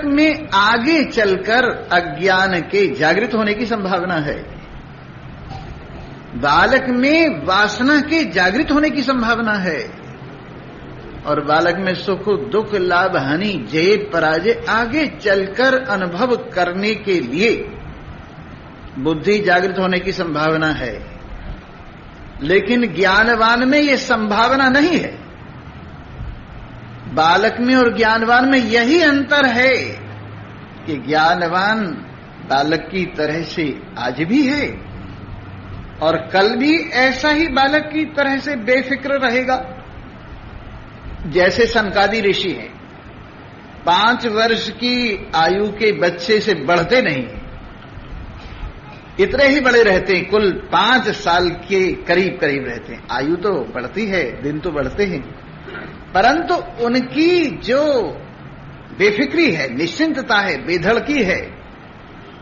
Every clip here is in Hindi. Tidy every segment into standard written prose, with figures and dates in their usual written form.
बालक में आगे चलकर अज्ञान के जागृत होने की संभावना है, बालक में वासना के जागृत होने की संभावना है, और बालक में सुख दुख लाभ हानि जय पराजय आगे चलकर अनुभव करने के लिए बुद्धि जागृत होने की संभावना है। लेकिन ज्ञानवान में यह संभावना नहीं है। बालक में और ज्ञानवान में यही अंतर है कि ज्ञानवान बालक की तरह से आज भी है और कल भी ऐसा ही बालक की तरह से बेफिक्र रहेगा। जैसे सनकादि ऋषि हैं, 5 वर्ष की आयु के बच्चे से बढ़ते नहीं, इतने ही बड़े रहते हैं, कुल 5 साल के करीब करीब रहते हैं। आयु तो बढ़ती है, दिन तो बढ़ते हैं, परंतु उनकी जो बेफिक्री है, निश्चिंतता है, बेधड़की है,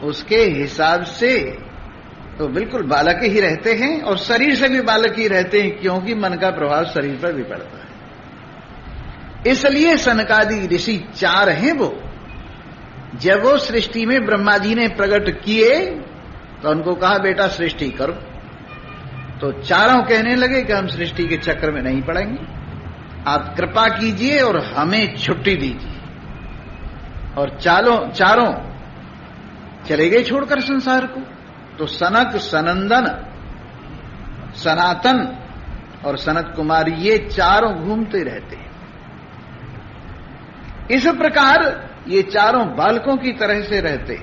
उसके हिसाब से तो बिल्कुल बालक ही रहते हैं और शरीर से भी बालक ही रहते हैं, क्योंकि मन का प्रभाव शरीर पर भी पड़ता है। इसलिए सनकादि ऋषि 4 हैं। वो जब वो सृष्टि में ब्रह्मा जी ने प्रकट किए तो उनको कहा बेटा सृष्टि करो, तो चारों कहने लगे कि हम सृष्टि के चक्र में नहीं पड़ेंगे, आप कृपा कीजिए और हमें छुट्टी दीजिए। और चारों चले गए छोड़कर संसार को। तो सनक, सनंदन, सनातन और सनत कुमारी ये चारों घूमते रहते हैं। इस प्रकार ये चारों बालकों की तरह से रहते।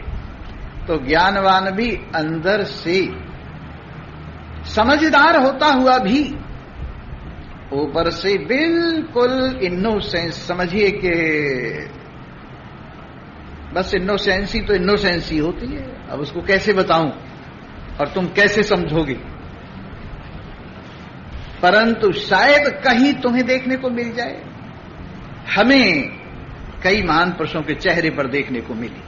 तो ज्ञानवान भी अंदर से समझदार होता हुआ भी ऊपर से बिल्कुल इनोसेंस, समझिए कि बस इनोसेंसी तो इनोसेंसी होती है। अब उसको कैसे बताऊं और तुम कैसे समझोगे, परंतु शायद कहीं तुम्हें देखने को मिल जाए। हमें कई महान पुरुषों के चेहरे पर देखने को मिली।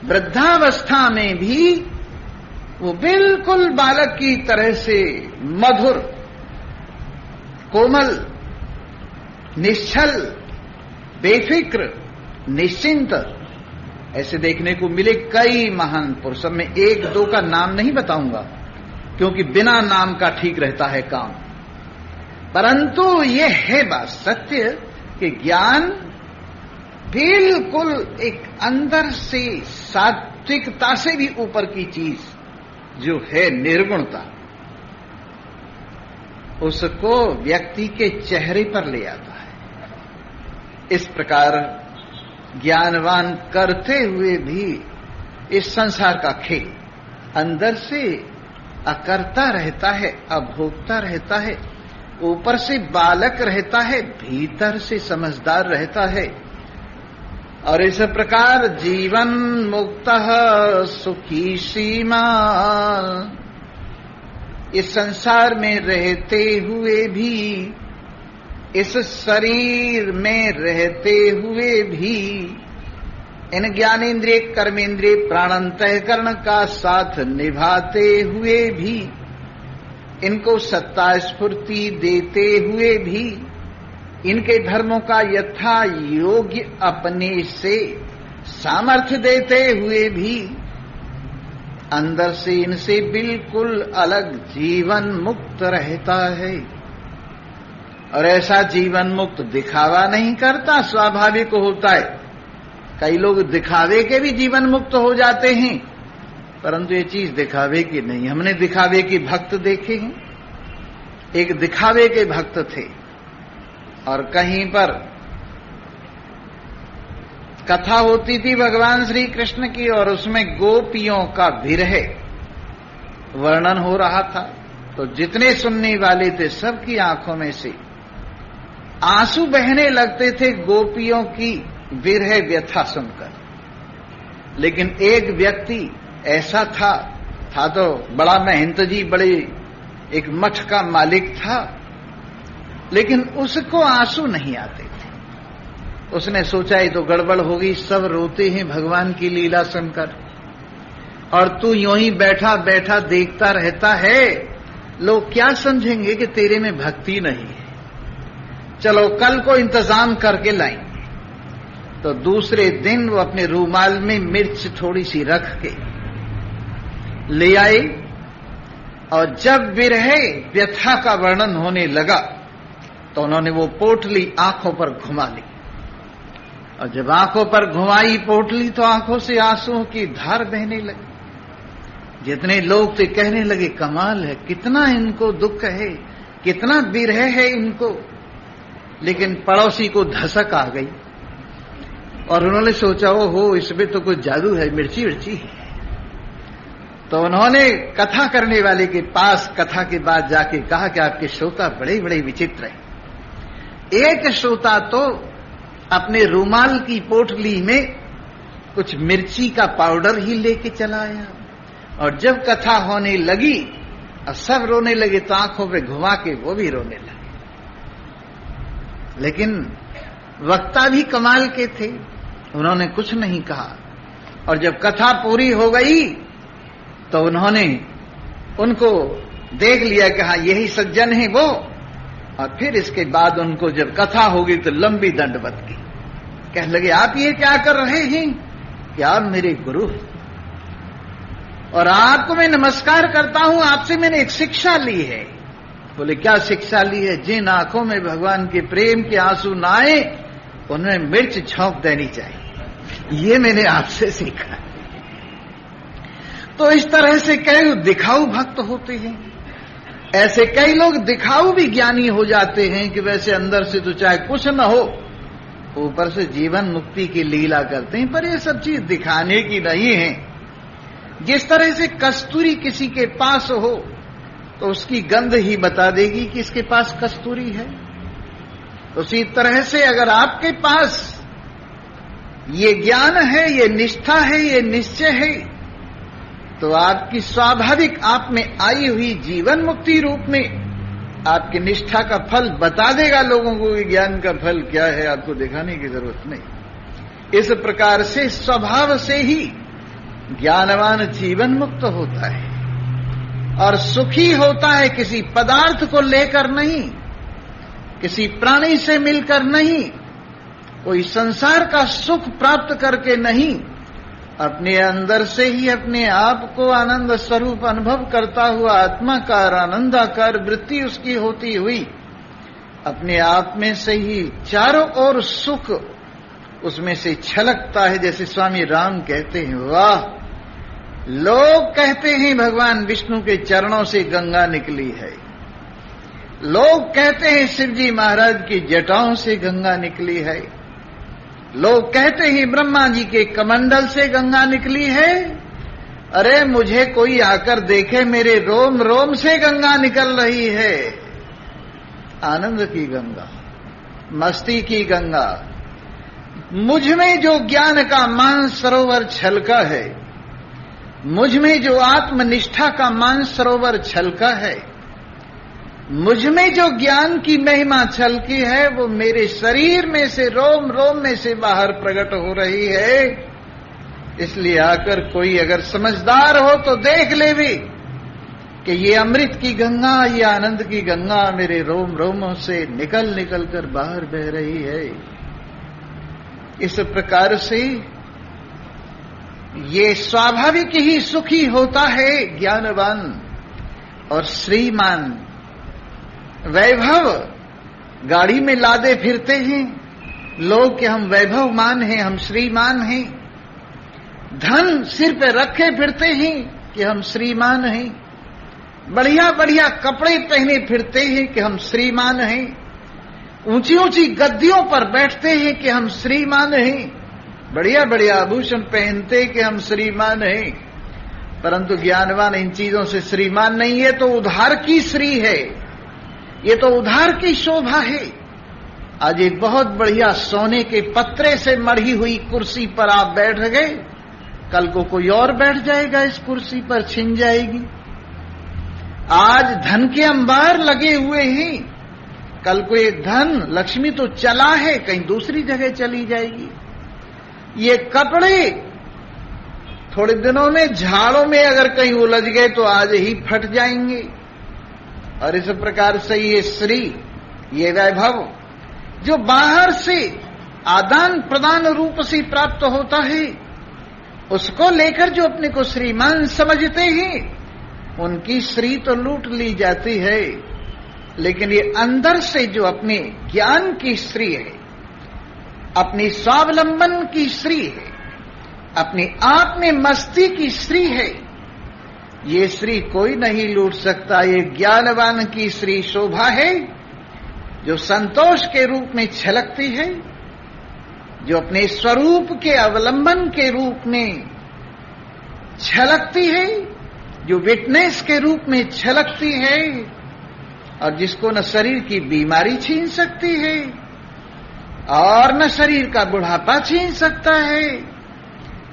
वृद्धावस्था में भी वो बिल्कुल बालक की तरह से मधुर, कोमल, निश्चल, बेफिक्र, निश्चिंत ऐसे देखने को मिले कई महान पुरुष। में 1-2 का नाम नहीं बताऊंगा, क्योंकि बिना नाम का ठीक रहता है काम। परंतु ये है बात सत्य कि ज्ञान बिल्कुल एक अंदर से सात्विकता से भी ऊपर की चीज जो है निर्गुणता, उसको व्यक्ति के चेहरे पर ले आता है। इस प्रकार ज्ञानवान करते हुए भी इस संसार का खेल अंदर से अकर्ता रहता है, अभोक्ता रहता है, ऊपर से बालक रहता है, भीतर से समझदार रहता है। और इस प्रकार जीवन मुक्त सुखी सीमा, इस संसार में रहते हुए भी, इस शरीर में रहते हुए भी, इन ज्ञानेन्द्रिय कर्मेंद्रिय प्राणांतःकरण का साथ निभाते हुए भी, इनको सत्ता स्फूर्ति देते हुए भी, इनके धर्मों का यथा योग्य अपने से सामर्थ्य देते हुए भी, अंदर से इनसे बिल्कुल अलग जीवन मुक्त रहता है। और ऐसा जीवन मुक्त दिखावा नहीं करता, स्वाभाविक होता है। कई लोग दिखावे के भी जीवन मुक्त हो जाते हैं, परंतु ये चीज दिखावे की नहीं। हमने दिखावे के भक्त देखे हैं। एक दिखावे के भक्त थे और कहीं पर कथा होती थी भगवान श्री कृष्ण की, और उसमें गोपियों का विरह वर्णन हो रहा था। तो जितने सुनने वाले थे सबकी आंखों में से आंसू बहने लगते थे गोपियों की विरह व्यथा सुनकर। लेकिन एक व्यक्ति ऐसा था तो बड़ा महंत जी, बड़े एक मठ का मालिक था, लेकिन उसको आंसू नहीं आते थे। उसने सोचा ये तो गड़बड़ होगी, सब रोते हैं भगवान की लीला सुनकर, और तू यूं ही बैठा बैठा देखता रहता है, लोग क्या समझेंगे कि तेरे में भक्ति नहीं है। चलो कल को इंतजाम करके लाएंगे। तो दूसरे दिन वो अपने रूमाल में मिर्च थोड़ी सी रख के ले आए, और जब विरह व्यथा का वर्णन होने लगा तो उन्होंने वो पोटली आंखों पर घुमा ली, और जब आंखों पर घुमाई पोटली तो आंखों से आंसुओं की धार बहने लगी। जितने लोग थे कहने लगे कमाल है, कितना इनको दुख है, कितना विरह है इनको। लेकिन पड़ोसी को धसक आ गई और उन्होंने सोचा हो इसमें तो कुछ जादू है, मिर्ची मिर्ची है। तो उन्होंने कथा करने वाले के पास कथा के बाद जाके कहा कि आपके श्रोता बड़े बड़े विचित्र हैं। एक श्रोता तो अपने रूमाल की पोटली में कुछ मिर्ची का पाउडर ही लेके चला आया, और जब कथा होने लगी और सब रोने लगे तो आंखों पे घुमा के वो भी रोने लगे। लेकिन वक्ता भी कमाल के थे, उन्होंने कुछ नहीं कहा। और जब कथा पूरी हो गई तो उन्होंने उनको देख लिया कि हाँ यही सज्जन है वो, और फिर इसके बाद उनको जब कथा होगी तो लंबी दंडवत की। कहने लगे आप ये क्या कर रहे हैं कि आप मेरे गुरु हैं और आपको मैं नमस्कार करता हूं, आपसे मैंने एक शिक्षा ली है। बोले क्या शिक्षा ली है? जिन आंखों में भगवान के प्रेम के आंसू ना आए उनमें मिर्च झोंक देनी चाहिए, ये मैंने आपसे सीखा। तो इस तरह से कई दिखाऊ भक्त होते हैं, ऐसे कई लोग दिखाऊ भी ज्ञानी हो जाते हैं कि वैसे अंदर से तो चाहे कुछ न हो, ऊपर से जीवन मुक्ति की लीला करते हैं, पर ये सब चीज दिखाने की नहीं है। जिस तरह से कस्तूरी किसी के पास हो तो उसकी गंध ही बता देगी कि इसके पास कस्तूरी है, उसी तरह से अगर आपके पास ये ज्ञान है, ये निष्ठा है, ये निश्चय है, तो आपकी स्वाभाविक आप में आई हुई जीवन मुक्ति रूप में आपकी निष्ठा का फल बता देगा लोगों को कि ज्ञान का फल क्या है, आपको दिखाने की जरूरत नहीं। इस प्रकार से स्वभाव से ही ज्ञानवान जीवन मुक्त होता है और सुखी होता है, किसी पदार्थ को लेकर नहीं, किसी प्राणी से मिलकर नहीं, कोई संसार का सुख प्राप्त करके नहीं, अपने अंदर से ही अपने आप को आनंद स्वरूप अनुभव करता हुआ आत्माकार आनंदाकार वृत्ति उसकी होती हुई अपने आप में से ही चारों ओर सुख उसमें से छलकता है। जैसे स्वामी राम कहते हैं, वाह, लोग कहते हैं भगवान विष्णु के चरणों से गंगा निकली है, लोग कहते हैं शिव जी महाराज की जटाओं से गंगा निकली है, लोग कहते हैं ब्रह्मा जी के कमंडल से गंगा निकली है। अरे मुझे कोई आकर देखे, मेरे रोम रोम से गंगा निकल रही है, आनंद की गंगा, मस्ती की गंगा। मुझ में जो ज्ञान का मानसरोवर छलका है, मुझ में जो आत्मनिष्ठा का मानसरोवर छलका है, मुझ में जो ज्ञान की महिमा छलकी है, वो मेरे शरीर में से रोम रोम में से बाहर प्रकट हो रही है। इसलिए आकर कोई अगर समझदार हो तो देख ले भी कि ये अमृत की गंगा, ये आनंद की गंगा मेरे रोम रोमों से निकल निकल कर बाहर बह रही है। इस प्रकार से ये स्वाभाविक ही सुखी होता है ज्ञानवान और श्रीमान। वैभव गाड़ी में लादे फिरते हैं लोग कि हम वैभवमान हैं, हम श्रीमान हैं। धन सिर पे रखे फिरते हैं कि हम श्रीमान हैं। बढ़िया बढ़िया कपड़े पहने फिरते हैं कि हम श्रीमान हैं। ऊंची ऊंची गद्दियों पर बैठते हैं कि हम श्रीमान हैं। बढ़िया बढ़िया आभूषण पहनते कि हम श्रीमान हैं। परंतु ज्ञानवान इन चीजों से श्रीमान नहीं है, तो उधार की श्री है, ये तो उधार की शोभा है। आज एक बहुत बढ़िया सोने के पत्रे से मढ़ी हुई कुर्सी पर आप बैठ गए, कल को कोई और बैठ जाएगा इस कुर्सी पर, छिन जाएगी। आज धन के अंबार लगे हुए हैं, कल को एक धन लक्ष्मी तो चला है, कहीं दूसरी जगह चली जाएगी। ये कपड़े थोड़े दिनों में झाड़ों में अगर कहीं उलझ गए तो आज ही फट जाएंगे। और इस प्रकार से ये श्री, ये वैभव जो बाहर से आदान प्रदान रूप से प्राप्त होता है, उसको लेकर जो अपने को श्रीमान समझते हैं उनकी श्री तो लूट ली जाती है। लेकिन ये अंदर से जो अपने ज्ञान की श्री है, अपनी स्वावलंबन की श्री है, अपने आप में मस्ती की श्री है, ये श्री कोई नहीं लूट सकता। ये ज्ञानवान की श्री शोभा है जो संतोष के रूप में छलकती है, जो अपने स्वरूप के अवलंबन के रूप में छलकती है, जो विटनेस के रूप में छलकती है, और जिसको न शरीर की बीमारी छीन सकती है और न शरीर का बुढ़ापा छीन सकता है,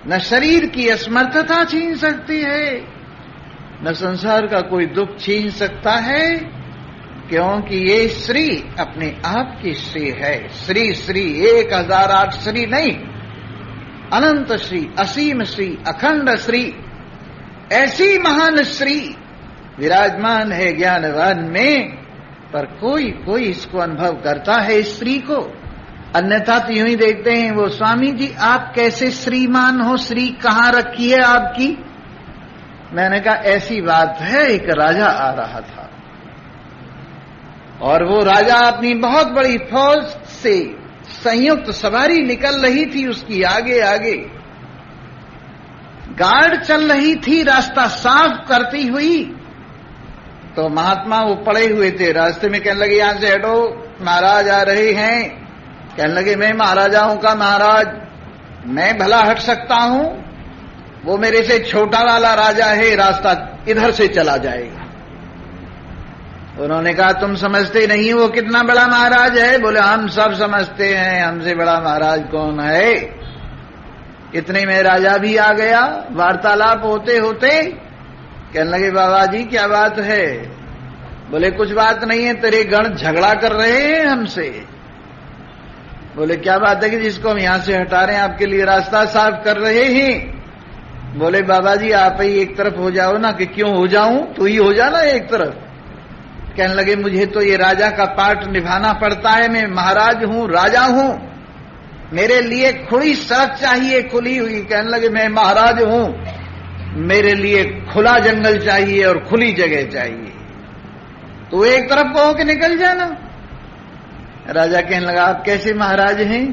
न शरीर की असमर्थता छीन सकती है, न संसार का कोई दुख छीन सकता है, क्योंकि ये श्री अपने आप की श्री है। श्री श्री 1008 श्री नहीं, अनंत श्री, असीम श्री, अखंड श्री, ऐसी महान श्री विराजमान है ज्ञानवान में। पर कोई कोई इसको अनुभव करता है इस श्री को, अन्यथा तो यूं ही देखते हैं वो स्वामी जी आप कैसे श्रीमान हो, श्री कहां रखी है आपकी। मैंने कहा ऐसी बात है, एक राजा आ रहा था और वो राजा अपनी बहुत बड़ी फौज से संयुक्त सवारी निकल रही थी, उसकी आगे आगे गार्ड चल रही थी रास्ता साफ करती हुई। तो महात्मा वो पड़े हुए थे रास्ते में, कहने लगे यहां से हटो, महाराज आ रहे हैं। कहने लगे मैं महाराजा हूं का महाराज, मैं भला हट सकता हूं, वो मेरे से छोटा वाला राजा है, रास्ता इधर से चला जाएगा। उन्होंने कहा तुम समझते नहीं वो कितना बड़ा महाराज है। बोले हम सब समझते हैं, हमसे बड़ा महाराज कौन है। इतने में राजा भी आ गया। वार्तालाप होते होते कहने लगे बाबा जी क्या बात है। बोले कुछ बात नहीं है, तेरे गण झगड़ा कर रहे हैं हमसे। बोले क्या बात है कि जिसको हम यहां से हटा रहे हैं, आपके लिए रास्ता साफ कर रहे हैं। बोले बाबा जी आप ही एक तरफ हो जाओ ना। कि क्यों हो जाऊं, तू ही हो जाना एक तरफ। कहने लगे मुझे तो ये राजा का पार्ट निभाना पड़ता है, मैं महाराज हूं, राजा हूं, मेरे लिए खुली सड़क चाहिए, खुली हुई। कहने लगे मैं महाराज हूं, मेरे लिए खुला जंगल चाहिए और खुली जगह चाहिए, तो एक तरफ को होकर निकल जाना। राजा कहने लगा आप कैसे महाराज हैं,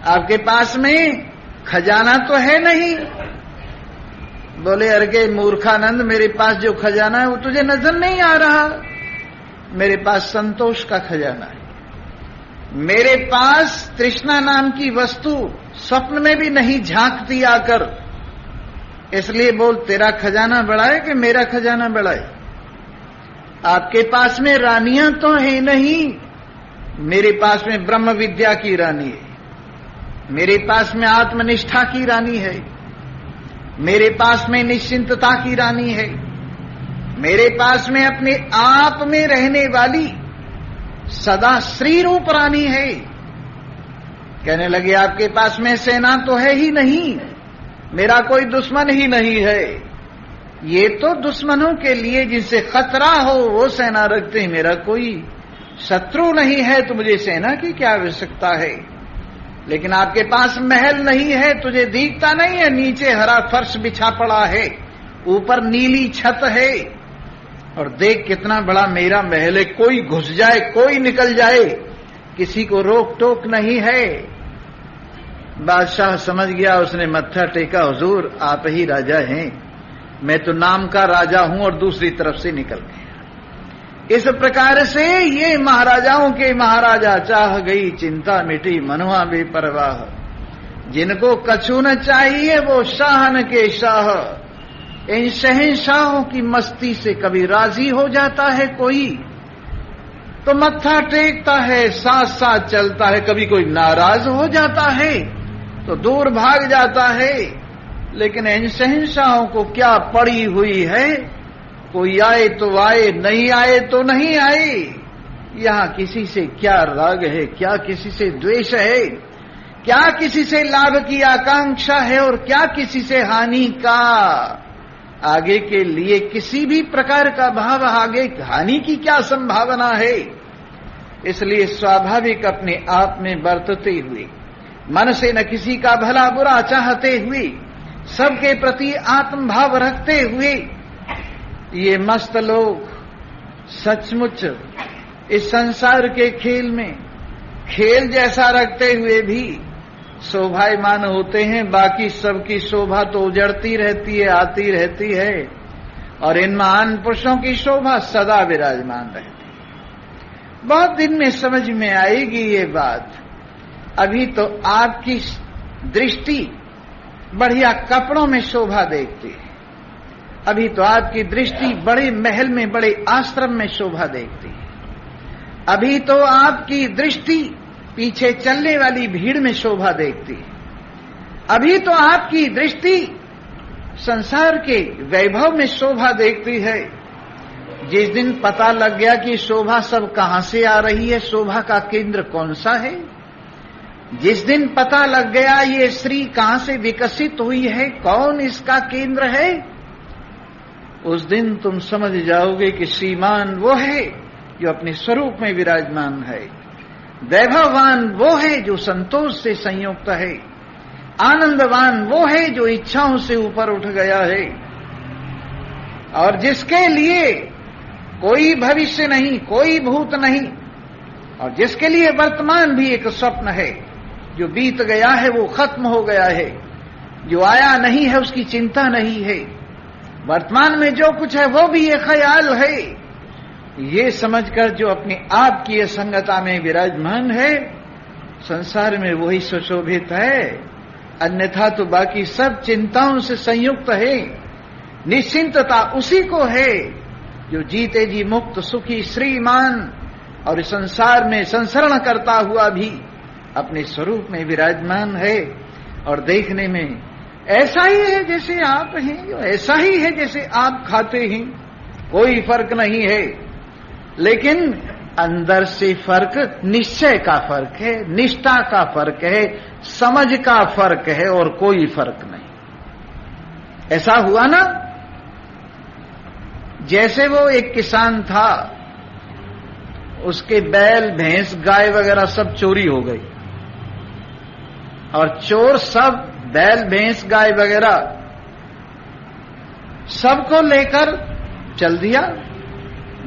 आपके पास में खजाना तो है नहीं। बोले अरे के मूर्खानंद, मेरे पास जो खजाना है वो तुझे नजर नहीं आ रहा। मेरे पास संतोष का खजाना है, मेरे पास तृष्णा नाम की वस्तु स्वप्न में भी नहीं झांकती आकर। इसलिए बोल तेरा खजाना बड़ा है कि मेरा खजाना बड़ा है। आपके पास में रानियां तो है नहीं, मेरे पास में ब्रह्म विद्या की रानी है, मेरे पास में आत्मनिष्ठा की रानी है, मेरे पास में निश्चिंतता की रानी है, मेरे पास में अपने आप में रहने वाली सदा श्री रूप रानी है। कहने लगे आपके पास में सेना तो है ही नहीं, मेरा कोई दुश्मन ही नहीं है। ये तो दुश्मनों के लिए जिनसे खतरा हो वो सेना रखते हैं, मेरा कोई शत्रु नहीं है, तो मुझे सेना की क्या आवश्यकता है। लेकिन आपके पास महल नहीं है, तुझे दिखता नहीं है, नीचे हरा फर्श बिछा पड़ा है, ऊपर नीली छत है, और देख कितना बड़ा मेरा महल है, कोई घुस जाए कोई निकल जाए, किसी को रोक टोक नहीं है। बादशाह समझ गया, उसने मत्था टेका, हुजूर आप ही राजा हैं, मैं तो नाम का राजा हूं, और दूसरी तरफ से निकल गया। इस प्रकार से ये महाराजाओं के महाराजा, चाह गई चिंता मिटी मनुआ बेपरवाह, जिनको कछु न चाहिए वो शाहन के शाह। इन शहंशाहों की मस्ती से कभी राजी हो जाता है कोई तो मत्था टेकता है, साथ साथ चलता है, कभी कोई नाराज हो जाता है तो दूर भाग जाता है। लेकिन इन शहंशाहों को क्या पड़ी हुई है, कोई आए तो आए, नहीं आए तो नहीं आए। यहां किसी से क्या राग है, क्या किसी से द्वेष है, क्या किसी से लाभ की आकांक्षा है, और क्या किसी से हानि का। आगे के लिए किसी भी प्रकार का भाव, आगे हानि की क्या संभावना है। इसलिए स्वाभाविक अपने आप में बरतते हुए, मन से न किसी का भला बुरा चाहते हुए, सबके प्रति आत्मभाव रखते हुए, ये मस्त लोग सचमुच इस संसार के खेल में खेल जैसा रखते हुए भी शोभायमान होते हैं। बाकी सबकी शोभा तो उजड़ती रहती है, आती रहती है, और इन महान पुरुषों की शोभा सदा विराजमान रहती है। बहुत दिन में समझ में आएगी ये बात। अभी तो आपकी दृष्टि बढ़िया कपड़ों में शोभा देखती है, अभी तो आपकी दृष्टि बड़े महल में, बड़े आश्रम में शोभा देखती है, अभी तो आपकी दृष्टि पीछे चलने वाली भीड़ में शोभा देखती है, अभी तो आपकी दृष्टि संसार के वैभव में शोभा देखती है। जिस दिन पता लग गया कि शोभा सब कहां से आ रही है, शोभा का केंद्र कौन सा है, जिस दिन पता लग गया ये श्री कहां से विकसित हुई है, कौन इसका केंद्र है, उस दिन तुम समझ जाओगे कि श्रीमान वो है जो अपने स्वरूप में विराजमान है, वैभववान वो है जो संतोष से संयुक्त है, आनंदवान वो है जो इच्छाओं से ऊपर उठ गया है, और जिसके लिए कोई भविष्य नहीं, कोई भूत नहीं, और जिसके लिए वर्तमान भी एक स्वप्न है। जो बीत गया है वो खत्म हो गया है, जो आया नहीं है उसकी चिंता नहीं है, वर्तमान में जो कुछ है वो भी एक ख्याल है। ये समझकर जो अपने आप की असंगता में विराजमान है, संसार में वही सुशोभित है, अन्यथा तो बाकी सब चिंताओं से संयुक्त है। निश्चिंतता उसी को है जो जीते जी मुक्त सुखी श्रीमान और संसार में संसरण करता हुआ भी अपने स्वरूप में विराजमान है, और देखने में ऐसा ही है जैसे आप हैं, ऐसा ही है जैसे आप खाते हैं, कोई फर्क नहीं है। लेकिन अंदर से फर्क निश्चय का फर्क है, निष्ठा का फर्क है, समझ का फर्क है, और कोई फर्क नहीं। ऐसा हुआ ना, जैसे वो एक किसान था, उसके बैल भैंस गाय वगैरह सब चोरी हो गई, और चोर सब बैल भैंस गाय वगैरह सबको लेकर चल दिया।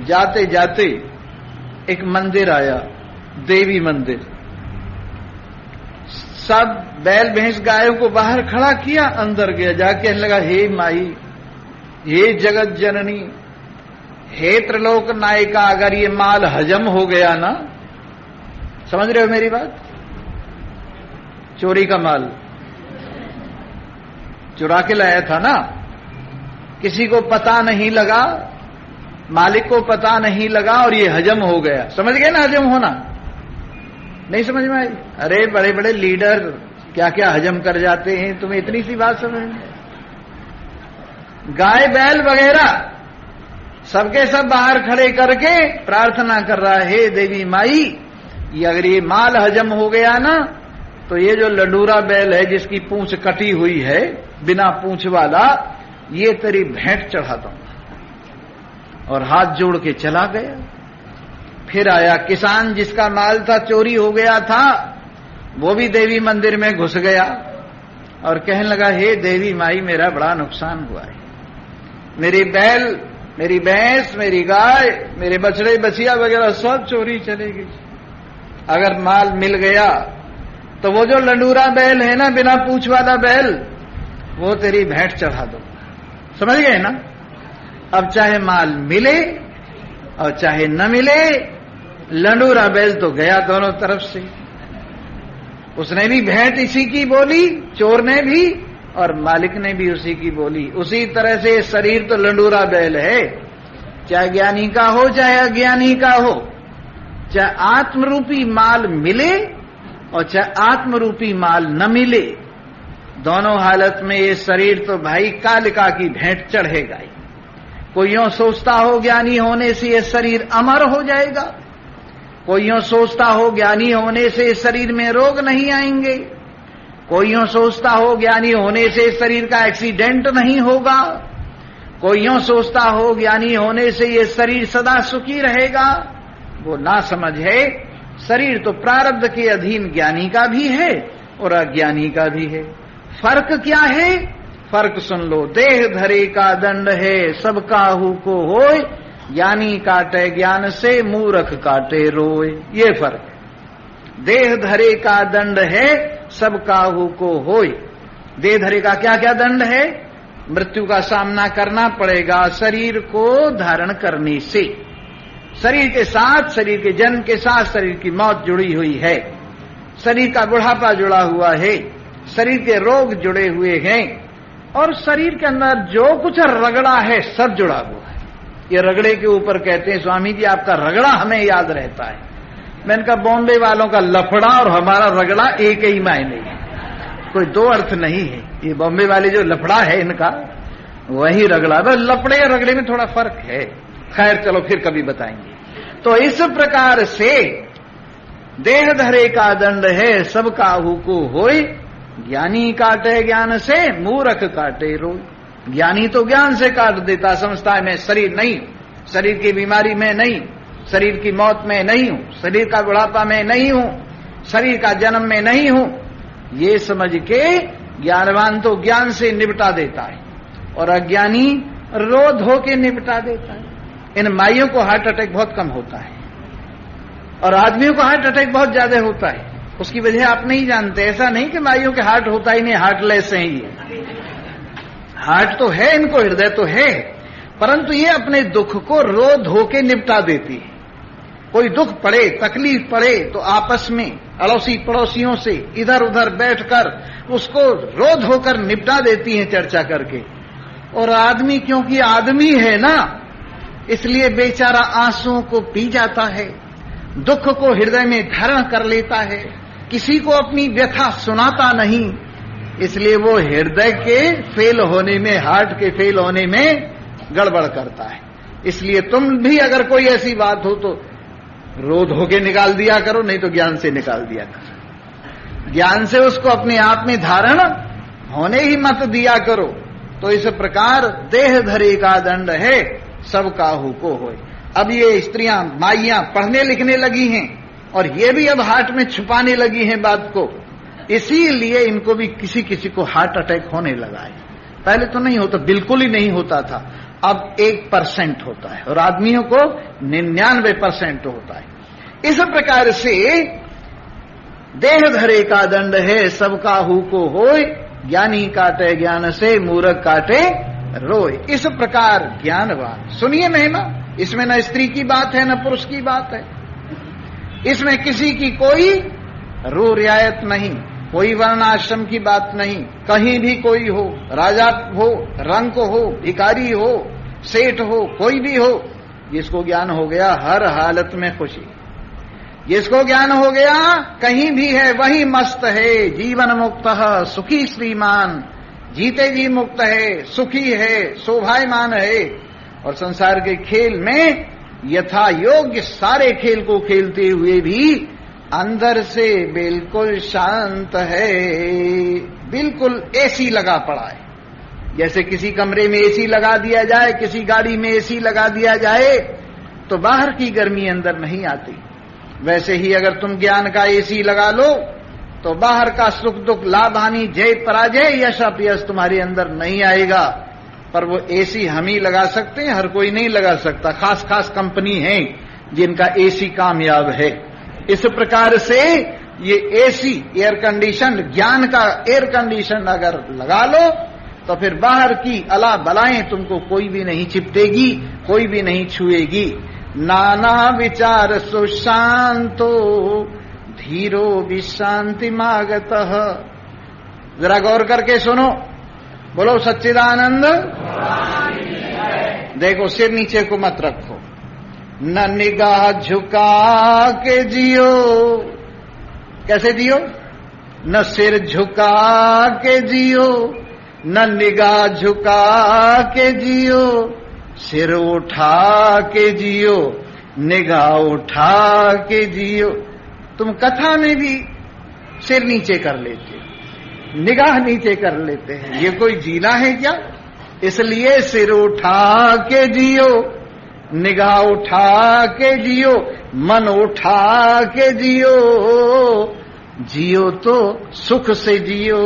जाते जाते एक मंदिर आया, देवी मंदिर। सब बैल भैंस गायों को बाहर खड़ा किया, अंदर गया, जाके कहने लगा, हे माई, हे जगत जननी, हे त्रिलोक नायिका, अगर ये माल हजम हो गया ना, समझ रहे हो मेरी बात, चोरी का माल चुरा के लाया था ना, किसी को पता नहीं लगा, मालिक को पता नहीं लगा, और ये हजम हो गया। समझ गए ना हजम होना? नहीं समझ में आई? अरे बड़े बड़े लीडर क्या क्या हजम कर जाते हैं, तुम्हें इतनी सी बात समझ में? गाय बैल वगैरह सबके सब बाहर खड़े करके प्रार्थना कर रहा है, हे देवी माई, ये अगर ये माल हजम हो गया ना, तो ये जो लंडूरा बैल है जिसकी पूंछ कटी हुई है, बिना पूंछ वाला, ये तेरी भेंट चढ़ा दूंगा। और हाथ जोड़ के चला गया। फिर आया किसान, जिसका माल था चोरी हो गया था, वो भी देवी मंदिर में घुस गया और कहने लगा, हे देवी माई, मेरा बड़ा नुकसान हुआ है, मेरी बैल, मेरी भैंस, मेरी गाय, मेरे बछड़े बछिया वगैरह सब चोरी चले गई। अगर माल मिल गया तो वो जो लंडूरा बैल है ना, बिना पूंछ वाला बैल, वो तेरी भेंट चढ़ा दो। समझ गए ना? अब चाहे माल मिले और चाहे न मिले, लंडूरा बैल तो गया दोनों तरफ से। उसने भी भेंट इसी की बोली, चोर ने भी, और मालिक ने भी उसी की बोली। उसी तरह से शरीर तो लंडूरा बैल है, चाहे ज्ञानी का हो चाहे अज्ञानी का हो, चाहे आत्मरूपी माल मिले और चाहे आत्मरूपी माल न मिले, दोनों हालत में ये शरीर तो भाई कालिका की भेंट चढ़ेगा ही। कोई यूं सोचता हो ज्ञानी होने से ये शरीर अमर हो जाएगा, कोई यूं सोचता हो ज्ञानी होने से शरीर में रोग नहीं आएंगे, कोई यूं सोचता हो ज्ञानी होने से शरीर का एक्सीडेंट नहीं होगा, कोई यूं सोचता हो ज्ञानी होने से ये शरीर सदा सुखी रहेगा। वो ना समझ है। शरीर तो प्रारब्ध के अधीन ज्ञानी का भी है और अज्ञानी का भी है। फर्क क्या है? फर्क सुन लो। देह धरे का दंड है, सब काहू को होय, ज्ञानी काटे ज्ञान से, मूर्ख काटे रोए। ये फर्क। देह धरे का दंड है, सब काहू को होय। देह धरे का क्या क्या दंड है? मृत्यु का सामना करना पड़ेगा शरीर को धारण करने से। शरीर के साथ, शरीर के जन्म के साथ शरीर की मौत जुड़ी हुई है, शरीर का बुढ़ापा जुड़ा हुआ है, शरीर के रोग जुड़े हुए हैं, और शरीर के अंदर जो कुछ रगड़ा है सब जुड़ा हुआ है। ये रगड़े के ऊपर कहते हैं स्वामी जी आपका रगड़ा हमें याद रहता है। मैंने कहा बॉम्बे वालों का लफड़ा और हमारा रगड़ा एक ही मायने है, कोई दो अर्थ नहीं है। ये बॉम्बे वाले जो लफड़ा है इनका वही रगड़ा, बस लफड़े या रगड़े में थोड़ा फर्क है। खैर चलो फिर कभी बताएंगे। तो इस प्रकार से देह धरे का दंड है, सब काहू को होय, ज्ञानी काटे ज्ञान से, मूर्ख काटे रोय। ज्ञानी तो ज्ञान से काट देता, समझता है मैं शरीर नहीं, शरीर की बीमारी में नहीं, शरीर की मौत में नहीं हूं, शरीर का बुढ़ापा में नहीं हूं, शरीर का जन्म में नहीं हूं। ये समझ के ज्ञानवान तो ज्ञान से निपटा देता है और अज्ञानी रो धो के निपटा देता है। इन माइयों को हार्ट अटैक बहुत कम होता है और आदमियों को हार्ट अटैक बहुत ज्यादा होता है। उसकी वजह आप नहीं जानते। ऐसा नहीं कि माइयों के हार्ट होता ही नहीं, हार्टलेस है ये। हार्ट तो है इनको, हृदय तो है, परंतु ये अपने दुख को रो धो के निपटा देती है। कोई दुख पड़े, तकलीफ पड़े तो आपस में अड़ोसी पड़ोसियों से इधर उधर बैठकर उसको रो धोकर निपटा देती हैं चर्चा करके। और आदमी क्योंकि आदमी है ना, इसलिए बेचारा आंसुओं को पी जाता है, दुख को हृदय में धारण कर लेता है, किसी को अपनी व्यथा सुनाता नहीं। इसलिए वो हृदय के फेल होने में, हार्ट के फेल होने में गड़बड़ करता है। इसलिए तुम भी अगर कोई ऐसी बात हो तो रो धो के निकाल दिया करो, नहीं तो ज्ञान से निकाल दिया करो। ज्ञान से उसको अपने आप में धारण होने ही मत दिया करो। तो इस प्रकार देह धरे का दंड है, सब काहू को होय। अब ये स्त्रियां माइयां पढ़ने लिखने लगी हैं और ये भी अब हार्ट में छुपाने लगी हैं बात को, इसीलिए इनको भी किसी किसी को हार्ट अटैक होने लगा है। पहले तो नहीं होता, बिल्कुल ही नहीं होता था, अब 1% होता है और आदमियों को 99% होता है। इस प्रकार से देह धरे का दंड है, सब काहू को होय, ज्ञानी काटे ज्ञान से, मूर्ख काटे रोय। इस प्रकार ज्ञानवान, सुनिए महिमा, इसमें न स्त्री की बात है न पुरुष की बात है, इसमें किसी की कोई रू रियायत नहीं, कोई वर्णाश्रम की बात नहीं। कहीं भी कोई हो, राजा हो, रंक हो, भिखारी हो, सेठ हो, कोई भी हो, जिसको ज्ञान हो गया हर हालत में खुशी, जिसको ज्ञान हो गया कहीं भी है वही मस्त है, जीवन मुक्त सुखी श्रीमान, जीते जी मुक्त है, सुखी है, शोभायमान है। और संसार के खेल में यथा योग्य सारे खेल को खेलते हुए भी अंदर से बिल्कुल शांत है, बिल्कुल एसी लगा पड़ा है। जैसे किसी कमरे में एसी लगा दिया जाए, किसी गाड़ी में एसी लगा दिया जाए तो बाहर की गर्मी अंदर नहीं आती, वैसे ही अगर तुम ज्ञान का एसी लगा लो तो बाहर का सुख दुख, लाभ हानि, जय पराजय, यश अपयश तुम्हारे अंदर नहीं आएगा। पर वो एसी हम ही लगा सकते हैं, हर कोई नहीं लगा सकता। खास खास कंपनी है जिनका एसी कामयाब है। इस प्रकार से ये एसी, एयर कंडीशन, ज्ञान का एयर कंडीशन अगर लगा लो तो फिर बाहर की अला बलाएं तुमको कोई भी नहीं चिपटेगी, कोई भी नहीं छुएगी। नाना विचार सुशांतो धीरो विशांति मागतः। जरा गौर करके सुनो, बोलो सच्चिदानंद। देखो सिर नीचे को मत रखो, न निगाह झुका के जियो। कैसे जियो? न सिर झुका के जियो, न निगाह झुका के जियो, सिर उठा के जियो, निगाह उठा के जियो। तुम कथा में भी सिर नीचे कर लेते हो, निगाह नीचे कर लेते हैं, ये कोई जीना है क्या? इसलिए सिर उठा के जियो, निगाह उठा के जियो, मन उठा के जियो, जियो तो सुख से जियो।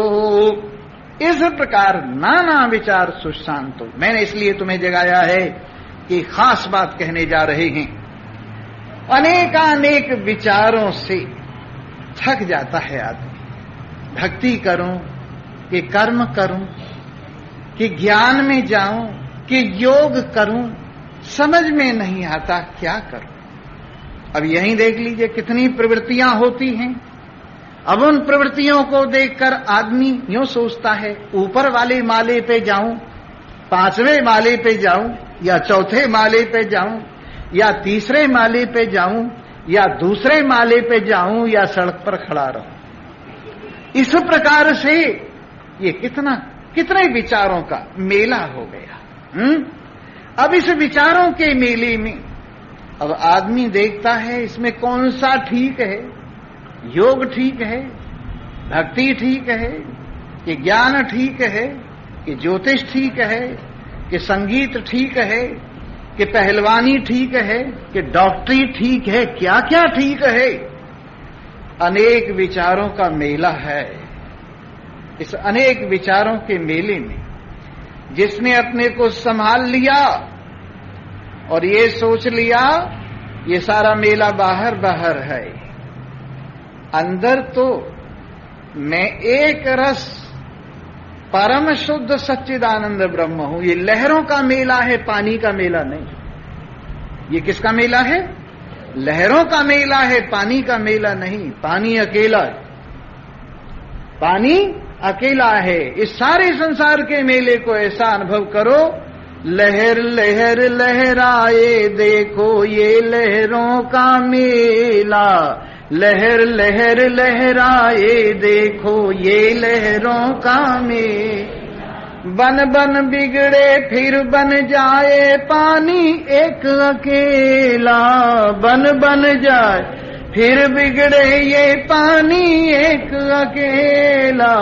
इस प्रकार नाना विचार सुशांत हो। मैंने इसलिए तुम्हें जगाया है कि खास बात कहने जा रहे हैं। अनेकानेक विचारों से थक जाता है आदमी। भक्ति करूं कि कर्म करूं कि ज्ञान में जाऊं कि योग करूं, समझ में नहीं आता क्या करूं। अब यहीं देख लीजिए कितनी प्रवृत्तियां होती हैं। अब उन प्रवृत्तियों को देखकर आदमी यूं सोचता है ऊपर वाले माले पे जाऊं, 5वें माले पे जाऊं, या 4थे माले पे जाऊं, या 3रे माले पे जाऊं, या दूसरे माले पे जाऊं, या सड़क पर खड़ा रहूं। इस प्रकार से ये कितने विचारों का मेला हो गया। अब इस विचारों के मेले में अब आदमी देखता है इसमें कौन सा ठीक है। योग ठीक है, भक्ति ठीक है, कि ज्ञान ठीक है, कि ज्योतिष ठीक है, कि संगीत ठीक है, कि पहलवानी ठीक है, कि डॉक्टरी ठीक है, क्या क्या ठीक है। अनेक विचारों का मेला है। इस अनेक विचारों के मेले में जिसने अपने को संभाल लिया और ये सोच लिया ये सारा मेला बाहर बाहर है, अंदर तो मैं एक रस परम शुद्ध सच्चिदानंद ब्रह्म हूं। ये लहरों का मेला है, पानी का मेला नहीं। ये किसका मेला है? लहरों का मेला है, पानी का मेला नहीं। पानी अकेला है, पानी अकेला है। इस सारे संसार के मेले को ऐसा अनुभव करो, लहर लहर लहराए देखो ये लहरों का मेला, लहर लहर लहराए देखो ये लहरों का मेला। बन बन बिगड़े फिर बन जाए पानी एक अकेला, बन बन जाए फिर बिगड़े ये पानी एक अकेला।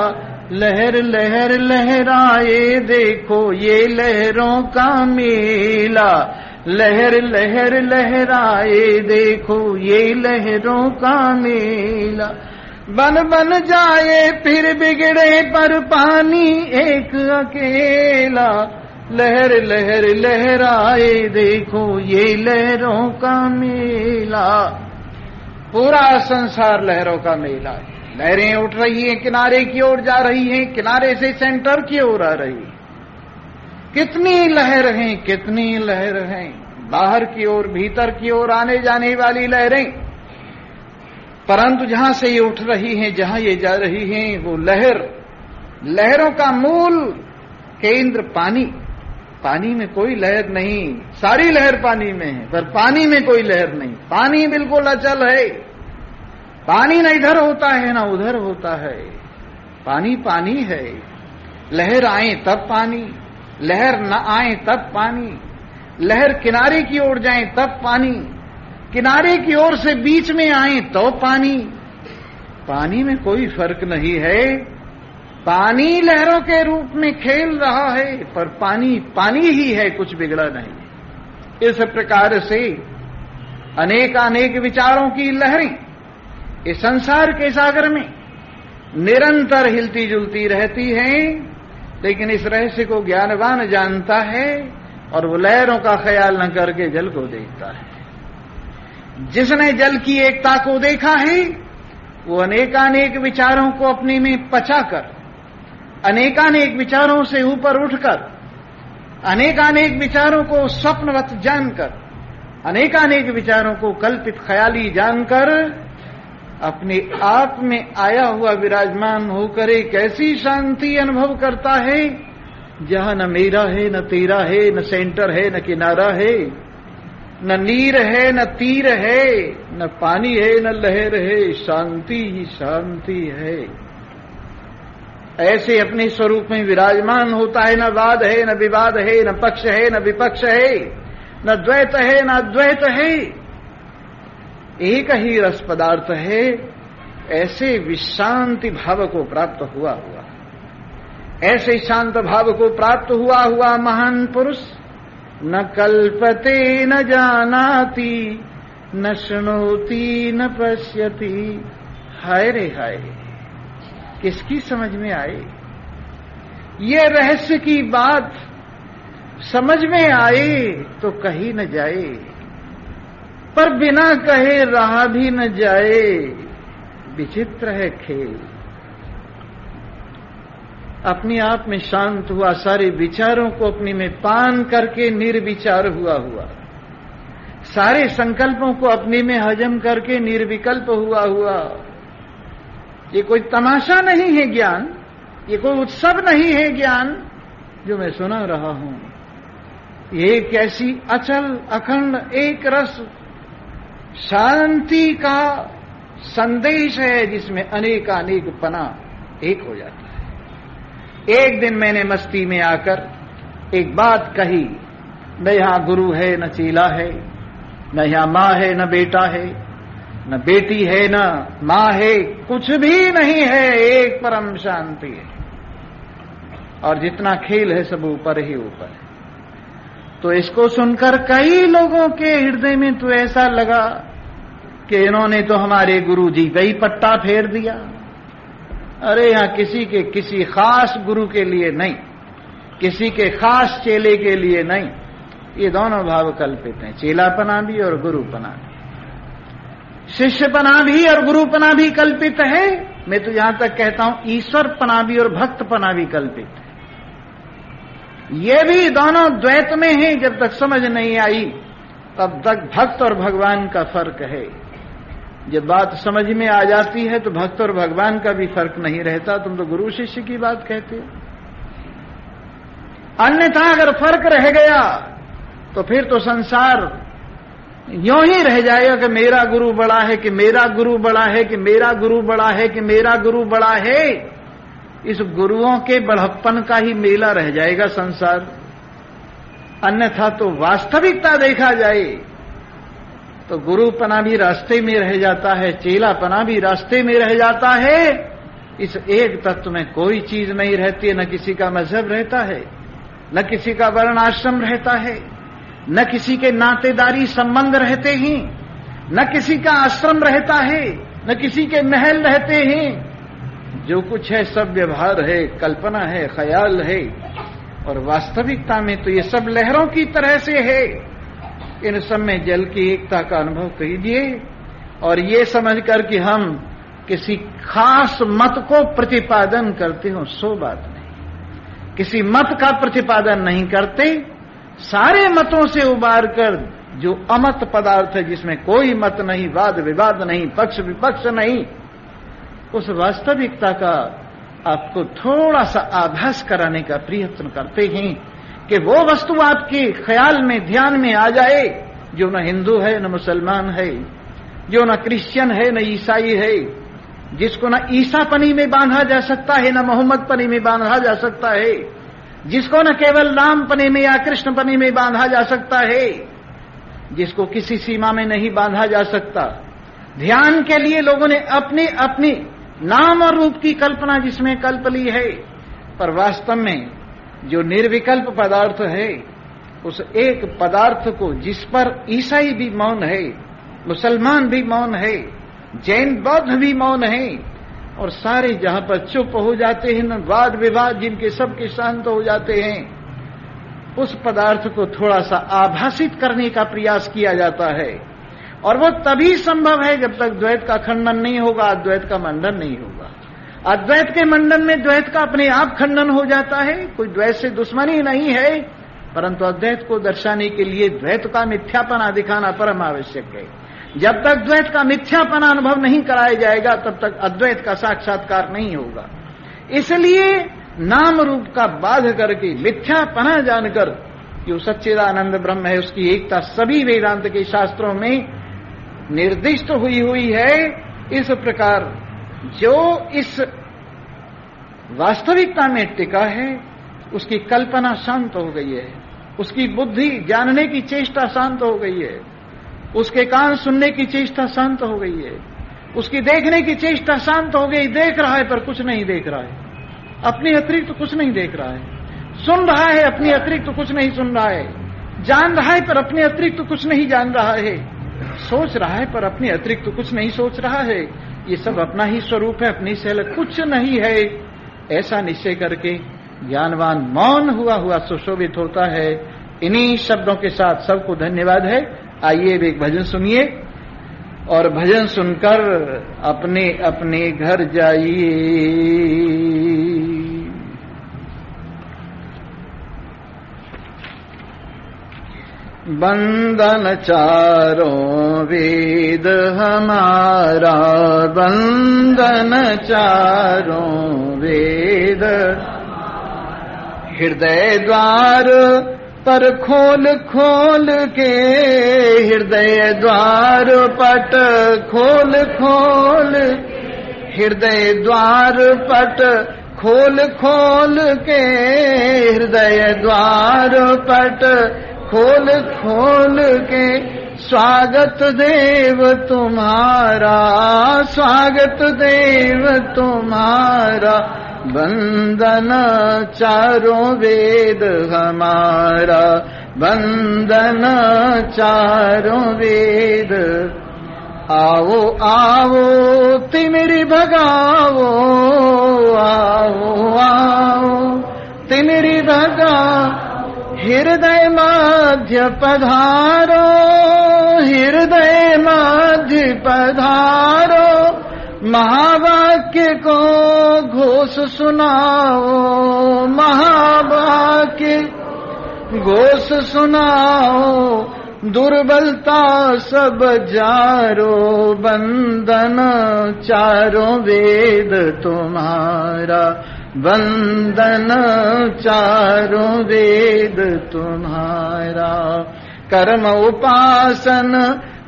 लहर लहर लहराए देखो ये लहरों का मेला, लहर लहर लहराए देखो ये लहरों का मेला। बन बन जाए फिर बिगड़े पर पानी एक अकेला, लहर लहर लहराए देखो ये लहरों का मेला। पूरा संसार लहरों का मेला है। लहरें उठ रही हैं, किनारे की ओर जा रही हैं, किनारे से सेंटर की ओर आ रही है। कितनी लहर हैं, कितनी लहर हैं, बाहर की ओर भीतर की ओर आने जाने वाली लहरें। परंतु जहां से ये उठ रही हैं, जहां ये जा रही हैं, वो लहरों का मूल केंद्र पानी। पानी में कोई लहर नहीं, सारी लहर पानी में है, पर पानी में कोई लहर नहीं। पानी बिल्कुल अचल है। पानी न इधर होता है न उधर होता है, पानी पानी है। लहर आए तब पानी, लहर न आए तब पानी, लहर किनारे की ओर जाए तब पानी, किनारे की ओर से बीच में आए तो पानी। पानी में कोई फर्क नहीं है। पानी लहरों के रूप में खेल रहा है, पर पानी पानी ही है, कुछ बिगड़ा नहीं। इस प्रकार से अनेकानेक विचारों की लहरें इस संसार के सागर में निरंतर हिलती जुलती रहती हैं, लेकिन इस रहस्य को ज्ञानवान जानता है और वो लहरों का ख्याल न करके जल को देखता है। जिसने जल की एकता को देखा है वो अनेकानेक विचारों को अपने में पचाकर, अनेकानेक विचारों से ऊपर उठकर, अनेकानेक विचारों को स्वप्नवत जानकर, अनेकानेक विचारों को कल्पित ख्याली जानकर अपने आप में आया हुआ विराजमान होकर एक ऐसी शांति अनुभव करता है जहां न मेरा है, न तेरा है, न सेंटर है, न किनारा है, न नीर है, न तीर है, न पानी है, न लहर है। शांति ही शांति है। ऐसे अपने स्वरूप में विराजमान होता है। न वाद है, न विवाद है, न पक्ष है, न विपक्ष है, न द्वैत है, न अद्वैत है। एक ही रस पदार्थ है। ऐसे विशांति भाव को प्राप्त हुआ ऐसे शांत भाव को प्राप्त हुआ महान पुरुष न कल्पते न जानाति न शृणोति न पश्यति। हाय रे हाय, किसकी समझ में आए ये रहस्य की बात? समझ में आए तो कही न जाए, पर बिना कहे रहा भी न जाए। विचित्र है खेल। अपने आप में शांत हुआ, सारे विचारों को अपने में पान करके निर्विचार हुआ, सारे संकल्पों को अपने में हजम करके निर्विकल्प हुआ। ये कोई तमाशा नहीं है ज्ञान, ये कोई उत्सव नहीं है ज्ञान जो मैं सुना रहा हूं। ये एक ऐसी अचल अखंड एक रस शांति का संदेश है जिसमें अनेक पना एक हो जाता है। एक दिन मैंने मस्ती में आकर एक बात कही, न यहां गुरु है न चेला है, न यहां मां है न बेटा है, न बेटी है न मां है, कुछ भी नहीं है, एक परम शांति है। और जितना खेल है सब ऊपर ही ऊपर है। तो इसको सुनकर कई लोगों के हृदय में तो ऐसा लगा कि इन्होंने तो हमारे गुरु जी का ही पट्टा फेर दिया। अरे यहां किसी के किसी खास गुरु के लिए नहीं, किसी के खास चेले के लिए नहीं, ये दोनों भाव कल्पित हैं, चेलापना भी और गुरुपना भी, शिष्यपना भी और गुरुपना भी कल्पित है। मैं तो यहां तक कहता हूं ईश्वरपना भी और भक्तपना भी कल्पित है। ये भी दोनों द्वैत में हैं। जब तक समझ नहीं आई तब तक भक्त और भगवान का फर्क है। जब बात समझ में आ जाती है तो भक्त और भगवान का भी फर्क नहीं रहता। तुम तो गुरु शिष्य की बात कहते हो। अन्यथा अगर फर्क रह गया तो फिर तो संसार यूं ही रह जाएगा कि मेरा गुरु बड़ा है, कि मेरा गुरु बड़ा है, कि मेरा गुरु बड़ा है, कि मेरा गुरु बड़ा है। इस गुरुओं के बढ़प्पन का ही मेला रह जाएगा संसार। अन्यथा तो वास्तविकता देखा जाए तो गुरुपना भी रास्ते में रह जाता है, चेलापना भी रास्ते में रह जाता है। इस एक तत्व में कोई चीज नहीं रहती है। न किसी का मजहब रहता है, न किसी का वर्ण आश्रम रहता है, न किसी के नातेदारी संबंध रहते हैं, न किसी का आश्रम रहता है, न किसी के महल रहते हैं। जो कुछ है सब व्यवहार है, कल्पना है, ख्याल है। और वास्तविकता में तो ये सब लहरों की तरह से है। इन सब में जल की एकता का अनुभव कीजिए और ये समझकर कि हम किसी खास मत को प्रतिपादन करते हो, सो बात नहीं। किसी मत का प्रतिपादन नहीं करते, सारे मतों से उबार कर जो अमत पदार्थ है, जिसमें कोई मत नहीं, वाद विवाद नहीं, पक्ष विपक्ष नहीं, उस वास्तविकता का आपको थोड़ा सा आभास कराने का प्रयत्न करते हैं कि वो वस्तु आपके ख्याल में, ध्यान में आ जाए जो न हिंदू है न मुसलमान है, जो न क्रिश्चियन है न ईसाई है, जिसको न ईसापनी में बांधा जा सकता है न मोहम्मद पनी में बांधा जा सकता है, जिसको न केवल राम पनी में या कृष्ण पनी में बांधा जा सकता है, जिसको किसी सीमा में नहीं बांधा जा सकता। ध्यान के लिए लोगों ने अपनी अपनी नाम और रूप की कल्पना जिसमें कल्प ली है, पर वास्तव में जो निर्विकल्प पदार्थ है, उस एक पदार्थ को जिस पर ईसाई भी मौन है, मुसलमान भी मौन है, जैन बौद्ध भी मौन है, और सारे जहां पर चुप हो जाते हैं, वाद विवाद जिनके सबके शांत हो जाते हैं, उस पदार्थ को थोड़ा सा आभासित करने का प्रयास किया जाता है। और वो तभी संभव है जब तक द्वैत का खंडन नहीं होगा, अद्वैत का मंडन नहीं होगा। अद्वैत के मंडन में द्वैत का अपने आप खंडन हो जाता है। कोई द्वैत से दुश्मनी नहीं है, परंतु अद्वैत को दर्शाने के लिए द्वैत का मिथ्यापना दिखाना परम आवश्यक है। जब तक द्वैत का मिथ्यापना अनुभव नहीं कराया जाएगा तब तक अद्वैत का साक्षात्कार नहीं होगा। इसलिए नाम रूप का बाध करके मिथ्यापना जानकर जो सच्चिदानंद ब्रह्म है उसकी एकता सभी वेदांत के शास्त्रों में निर्दिष्ट हुई है। इस प्रकार जो इस वास्तविकता में टिका है उसकी कल्पना शांत हो गई है, उसकी बुद्धि जानने की चेष्टा शांत हो गई है, उसके कान सुनने की चेष्टा शांत हो गई है, उसकी देखने की चेष्टा शांत हो गई। देख रहा है पर कुछ नहीं देख रहा है, अपने अतिरिक्त तो कुछ नहीं देख रहा है, सुन रहा है अपने अतिरिक्त तो कुछ नहीं सुन रहा है, जान रहा है पर अपने अतिरिक्त तो कुछ नहीं जान रहा है, सोच रहा है पर अपने अतिरिक्त तो कुछ नहीं सोच रहा है, ये सब अपना ही स्वरूप है, अपनी से अलग कुछ नहीं है, ऐसा निश्चय करके ज्ञानवान मौन हुआ हुआ सुशोभित होता है। इन्हीं शब्दों के साथ सबको धन्यवाद है। आइए एक भजन सुनिए और भजन सुनकर अपने अपने घर जाइए। बंदन चारों वेद हमारा, बंदन चारों वेद, हृदय द्वार पर खोल खोल के, हृदय द्वार पट खोल खोल, हृदय द्वार पट खोल खोल के, हृदय द्वार पट खोल खोल के, स्वागत देव तुम्हारा, स्वागत देव तुम्हारा, बंदन चारों वेद हमारा, बंदन चारों वेद। आओ आओ तिमिरी भगाओ, आओ आओ तिमिरी भगाओ, हृदय मध्य पधारो, हृदय मध्य पधारो, महावाक्य को घोष सुनाओ, महावाक्य घोष सुनाओ, दुर्बलता सब जारो, बंदन चारों वेद तुम्हारा, बंदन चारों वेद तुम्हारा। कर्म उपासन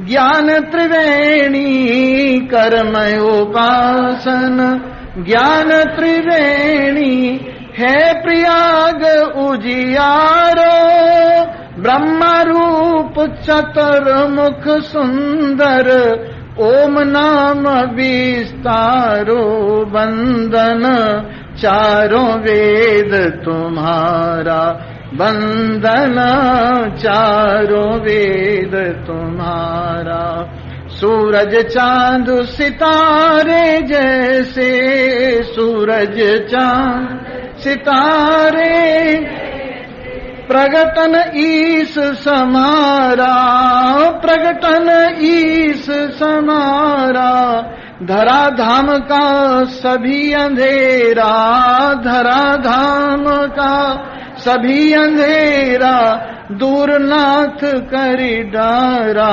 ज्ञान त्रिवेणी, कर्म उपासन ज्ञान त्रिवेणी, है प्रयाग उजियारो, ब्रह्म रूप चतुर्मुख सुंदर, ओम नाम विस्तारो, बंदन चारों वेद तुम्हारा, बंदन चारों वेद तुम्हारा। सूरज चांद सितारे जैसे, सूरज चांद सितारे, प्रगटन ईश समारा, प्रगटन ईश समारा, धरा धाम का सभी अंधेरा, धरा धाम का सभी अंधेरा, दूर नाथ करी डारा,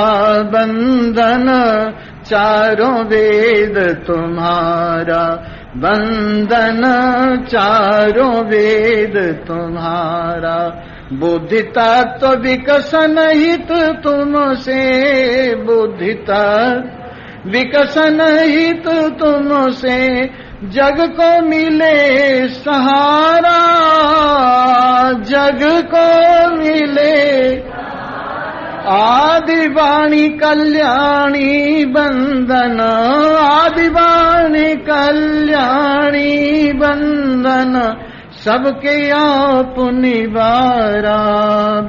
बंदन चारों वेद तुम्हारा, बंदन चारों वेद तुम्हारा। बुद्धि तत्व विकसन हित तुमसे, बुद्धि तत्व विकसन हित तुमसे, जग को मिले सहारा, जग को मिले आदिवाणी कल्याणी बंदन, आदिवाणी कल्याणी बंदन, सबके आप निवारा,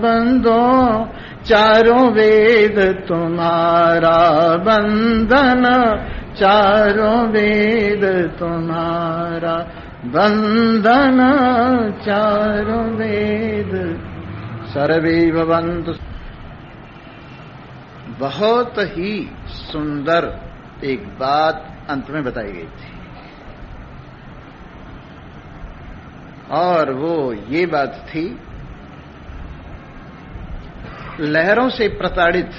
बंदो चारों वेद तुम्हारा, बंदन चारों वेद तुम्हारा, बंदन चारों वेद। सर्वे भवन्तु। बहुत ही सुंदर एक बात अंत में बताई गई थी, और वो ये बात थी, लहरों से प्रताड़ित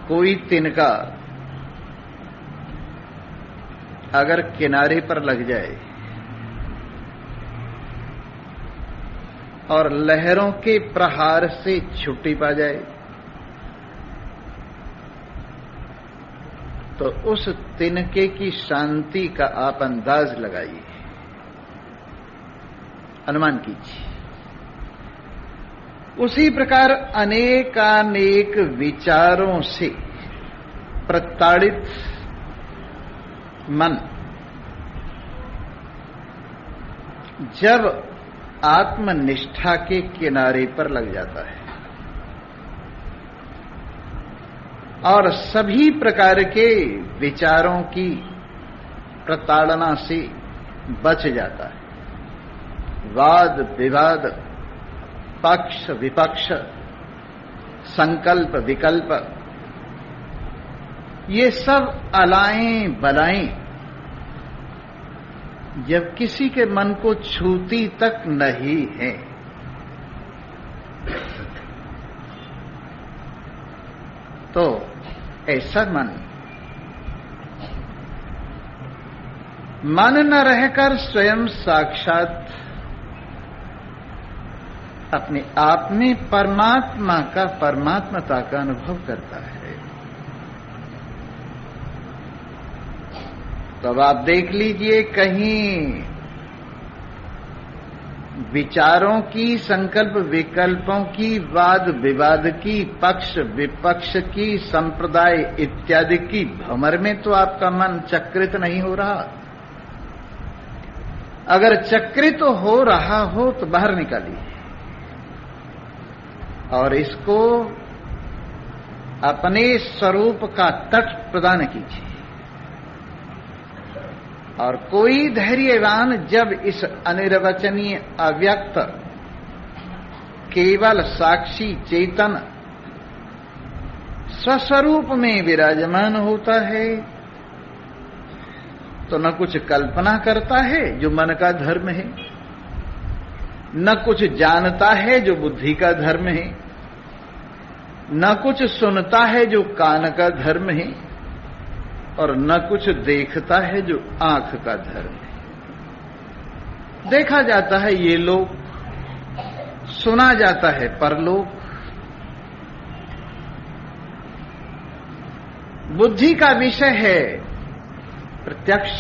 कोई तिनका अगर किनारे पर लग जाए और लहरों के प्रहार से छुट्टी पा जाए, तो उस तिनके की शांति का आप अंदाज लगाइए, अनुमान कीजिए। उसी प्रकार अनेकानेक विचारों से प्रताड़ित मन जब आत्मनिष्ठा के किनारे पर लग जाता है और सभी प्रकार के विचारों की प्रताड़ना से बच जाता है। वाद विवाद, पक्ष विपक्ष, संकल्प विकल्प, ये सब अलाएं बलाएं जब किसी के मन को छूती तक नहीं है, तो ऐसा मन न रहकर स्वयं साक्षात अपने आप में परमात्मता का अनुभव करता है। तो अब आप देख लीजिए, कहीं विचारों की, संकल्प विकल्पों की, वाद विवाद की, पक्ष विपक्ष की, संप्रदाय इत्यादि की भंवर में तो आपका मन चक्रित नहीं हो रहा। अगर चक्रित हो रहा हो तो बाहर निकालिए और इसको अपने स्वरूप का तट प्रदान कीजिए। और कोई धैर्यवान जब इस अनिर्वचनीय अव्यक्त केवल साक्षी चेतन स्वस्वरूप में विराजमान होता है तो न कुछ कल्पना करता है जो मन का धर्म है, न कुछ जानता है जो बुद्धि का धर्म है, न कुछ सुनता है जो कान का धर्म है, और न कुछ देखता है जो आंख का धर्म है। देखा जाता है ये लोग, सुना जाता है परलोक। बुद्धि का विषय है प्रत्यक्ष,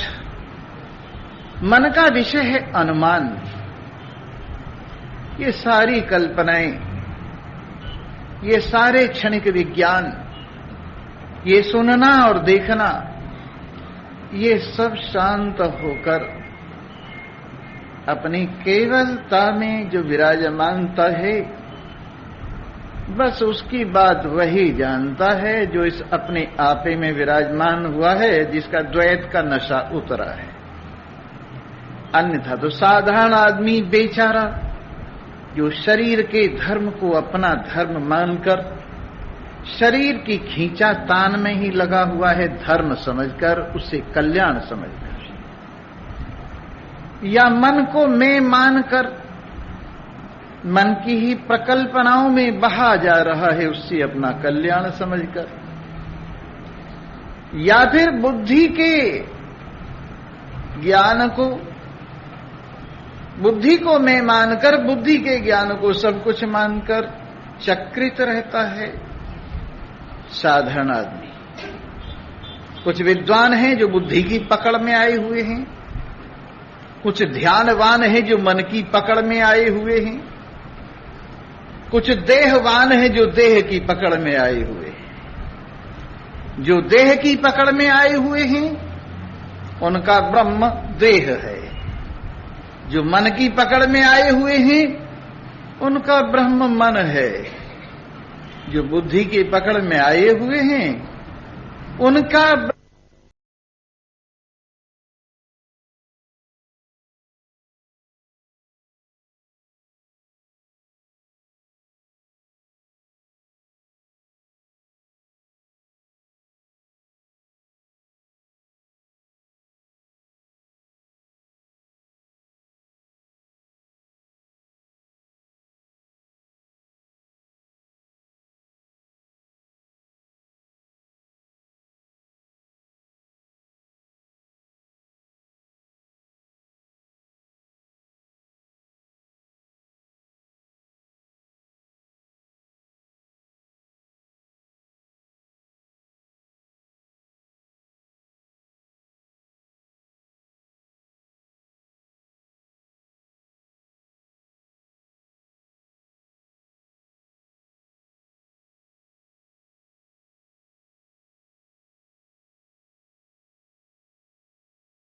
मन का विषय है अनुमान। ये सारी कल्पनाएं, ये सारे क्षणिक विज्ञान, ये सुनना और देखना, ये सब शांत होकर अपनी केवलता में जो विराजमानता है, बस उसकी बात वही जानता है जो इस अपने आपे में विराजमान हुआ है, जिसका द्वैत का नशा उतरा है। अन्यथा तो साधारण आदमी बेचारा जो शरीर के धर्म को अपना धर्म मानकर, शरीर की खींचा तान में ही लगा हुआ है धर्म समझकर, उसे कल्याण समझकर, या मन को मैं मानकर मन की ही प्रकल्पनाओं में बहा जा रहा है, उससे अपना कल्याण समझकर, या फिर बुद्धि के ज्ञान को, बुद्धि को मैं मानकर, बुद्धि के ज्ञान को सब कुछ मानकर चक्रित रहता है साधारण आदमी। कुछ विद्वान हैं जो बुद्धि की पकड़ में आए हुए हैं, कुछ ध्यानवान हैं जो मन की पकड़ में आए हुए हैं, कुछ देहवान हैं जो देह की पकड़ में आए हुए हैं। जो देह की पकड़ में आए हुए हैं उनका ब्रह्म देह है, जो मन की पकड़ में आए हुए हैं उनका ब्रह्म मन है, जो बुद्धि की पकड़ में आए हुए हैं उनका